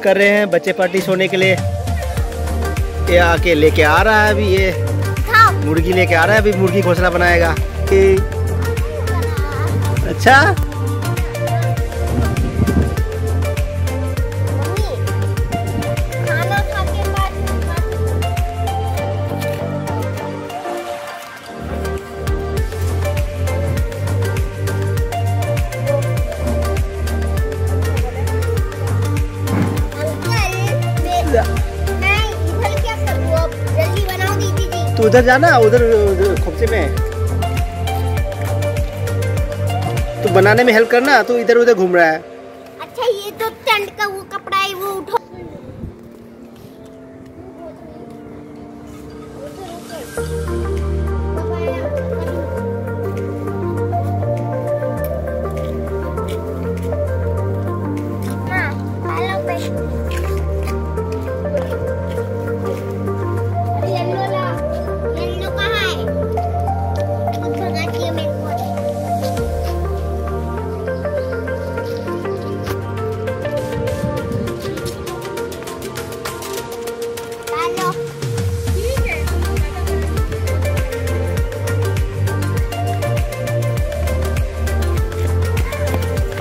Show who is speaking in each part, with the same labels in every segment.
Speaker 1: कर रहे हैं बच्चे पार्टी सोने के लिए। ये आके लेके आ रहा है अभी, ये मुर्गी लेके आ रहा है अभी, मुर्गी घोंसला बनाएगा। अच्छा तो उधर जाना, उधर खोपचे में तो बनाने में हेल्प करना। तू इधर उधर घूम रहा है।
Speaker 2: अच्छा ये तो टेंट का वो कपड़ा है, वो उठो।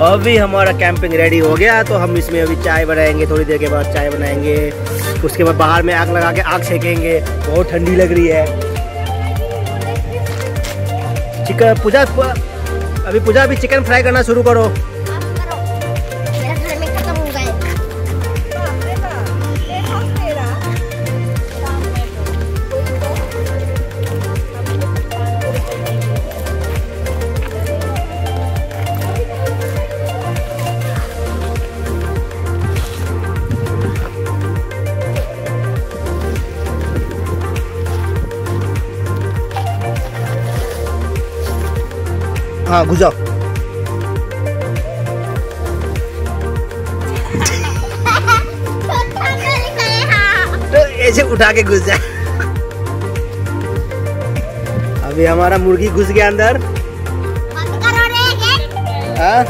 Speaker 1: अभी हमारा कैंपिंग रेडी हो गया, तो हम इसमें अभी चाय बनाएंगे। थोड़ी देर के बाद चाय बनाएंगे, उसके बाद बाहर में आग लगा के आग सेकेंगे। बहुत ठंडी लग रही है। चिकन पूजा अभी चिकन फ्राई करना शुरू करो। हाँ घुस जाओ। तो ऐसे उठा के घुस जाए। अभी हमारा मुर्गी घुस गया अंदर। हाँ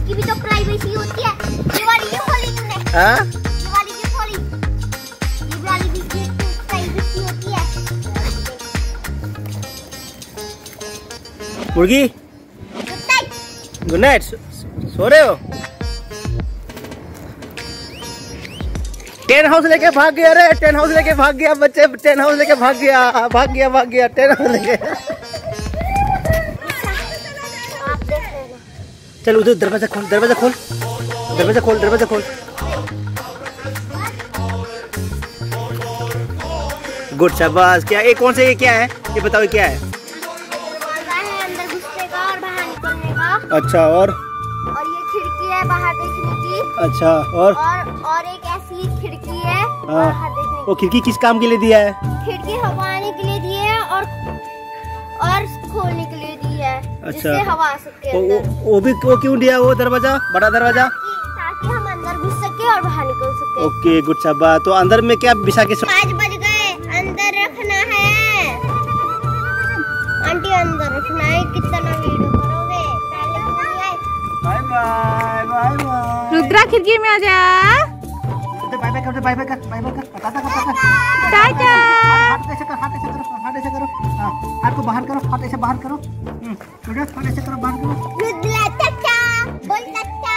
Speaker 2: भी तो प्राइवेसी होती है। ये वाली क्यों खोली तुमने?
Speaker 1: हाँ?
Speaker 2: ये वाली क्यों खोली? ये वाली भी प्राइवेसी होती है।
Speaker 1: मुर्गी गुड नाइट। सो रहे हो? टेन हाउस लेके भाग गया रे, टेन हाउस लेके भाग गया बच्चे, टेन हाउस लेके भाग गया टेन हाउस लेके। चल उधर दरवाजा खोल। गुड शाबाश। क्या ये कौन से, ये क्या है ये बताओ, ये क्या है?
Speaker 2: दरवाजा है अंदर घुसने का और बाहर निकलने का।
Speaker 1: अच्छा और
Speaker 2: ये खिड़की है बाहर देखने की।
Speaker 1: अच्छा और
Speaker 2: एक ऐसी खिड़की है बाहर देखने की।
Speaker 1: वो खिड़की किस काम के लिए दिया है?
Speaker 2: खिड़की हवा आने के लिए दी है और खोलने के लिए दी है।
Speaker 1: अच्छा
Speaker 2: जिससे हवा आ सके अंदर।
Speaker 1: वो क्यों दिया वो दरवाजा, बड़ा दरवाजा?
Speaker 2: ताकि हम अंदर घुस सके और बाहर निकल सके।
Speaker 1: ओके गुड शाबाश। तो अंदर में क्या बिछा के
Speaker 2: 5 बज गए, अंदर रखना है आंटी, अंदर रखना है। कितना वीडियो करोगे?
Speaker 1: Bye bye.
Speaker 3: रुद्रा खिड़की में आ जा।
Speaker 1: बाय बाय कर।
Speaker 3: टाटा।
Speaker 1: हाथ ऐसे करो। हाँ, हाथ को बाहर करो, हाथ ऐसे बाहर करो। हाथ ऐसे करो, बाहर करो।
Speaker 2: रुद्रा चाचा बोल चाचा।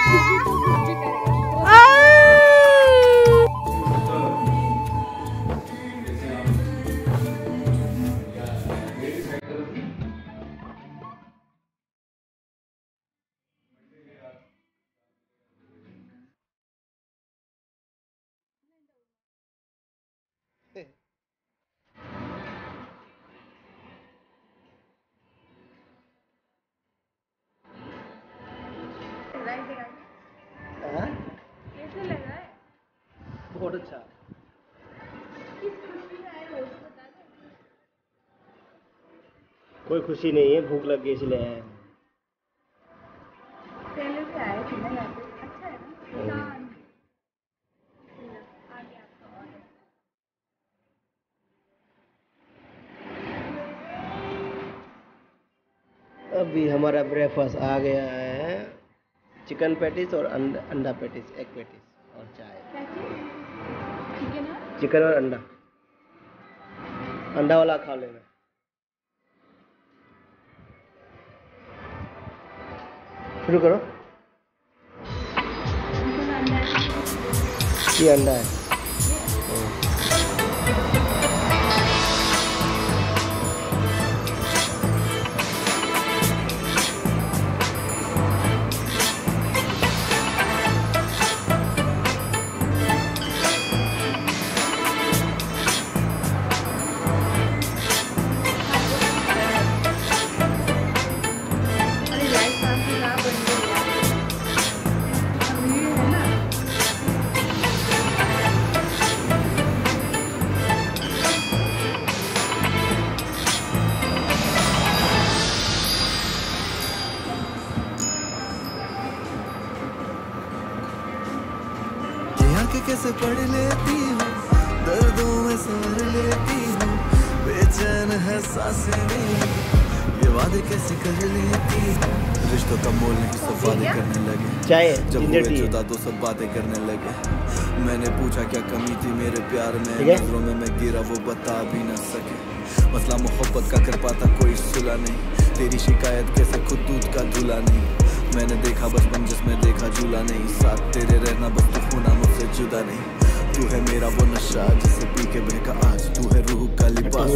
Speaker 3: कैसे लगा है?
Speaker 1: बहुत अच्छा।
Speaker 3: किस खुशी में आए हो बता दो।
Speaker 1: कोई खुशी नहीं है, भूख लग गई इसलिए आए।
Speaker 3: पहले से आए थे ना यहाँ पे। अच्छा है ना? आगे आपका ऑर्डर।
Speaker 1: अभी हमारा ब्रेकफास्ट आ गया है, चिकन पैटीज और अंडा पैटीज, एग पैटीज और चाय। चिकन और अंडा, अंडा वाला खा लेना। शुरू करो। ये अंडा है।
Speaker 4: कैसे पढ़ लेती हूँ, दर्दों में सवर लेती हूँ, बेचैन है सांसें मेरी, ये वादे कैसे कर लेती हूँ। रिश्तों का मोल नहीं सब वादे करने लगे, जब हुए जुदा तो सब बातें करने लगे। मैंने पूछा क्या कमी थी मेरे प्यार में, नजरों में मैं गिरा वो बता भी न सके। मसला मोहब्बत का कर पाता कोई सुला नहीं, तेरी शिकायत कैसे खुद दूध का धुला नहीं। मैंने देखा बचपन जिसमें देखा झूला नहीं, साथ तेरे रहना बस तू होना मुझसे जुदा नहीं। तू है मेरा वो नशा जिसे पी के बहका आज, तू है रूह का लिबास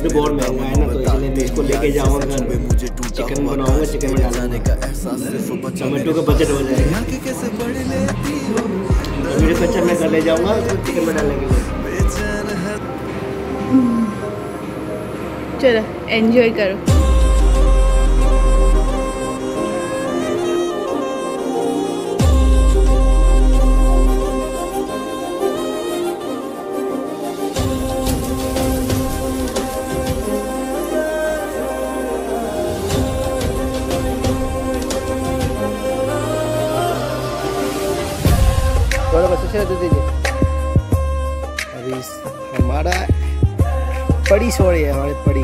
Speaker 1: इसको लेके जाऊंगा,
Speaker 4: मुझे टूटा
Speaker 1: चिकन बनाऊंगा, चिकन में
Speaker 4: जाने का एहसास सिर्फ बचा
Speaker 1: टमाटो का बजट हो जाएगा।
Speaker 4: कैसे पढ़ लेती हो,
Speaker 1: मेरे बच्चा मैं घर ले जाऊंगा चिकन में डालने के लिए।
Speaker 4: बेचैन है।
Speaker 3: चलो एंजॉय करो।
Speaker 1: दे दीजिए। अभी हमारा पड़ी सो रही है, हमारी पड़ी।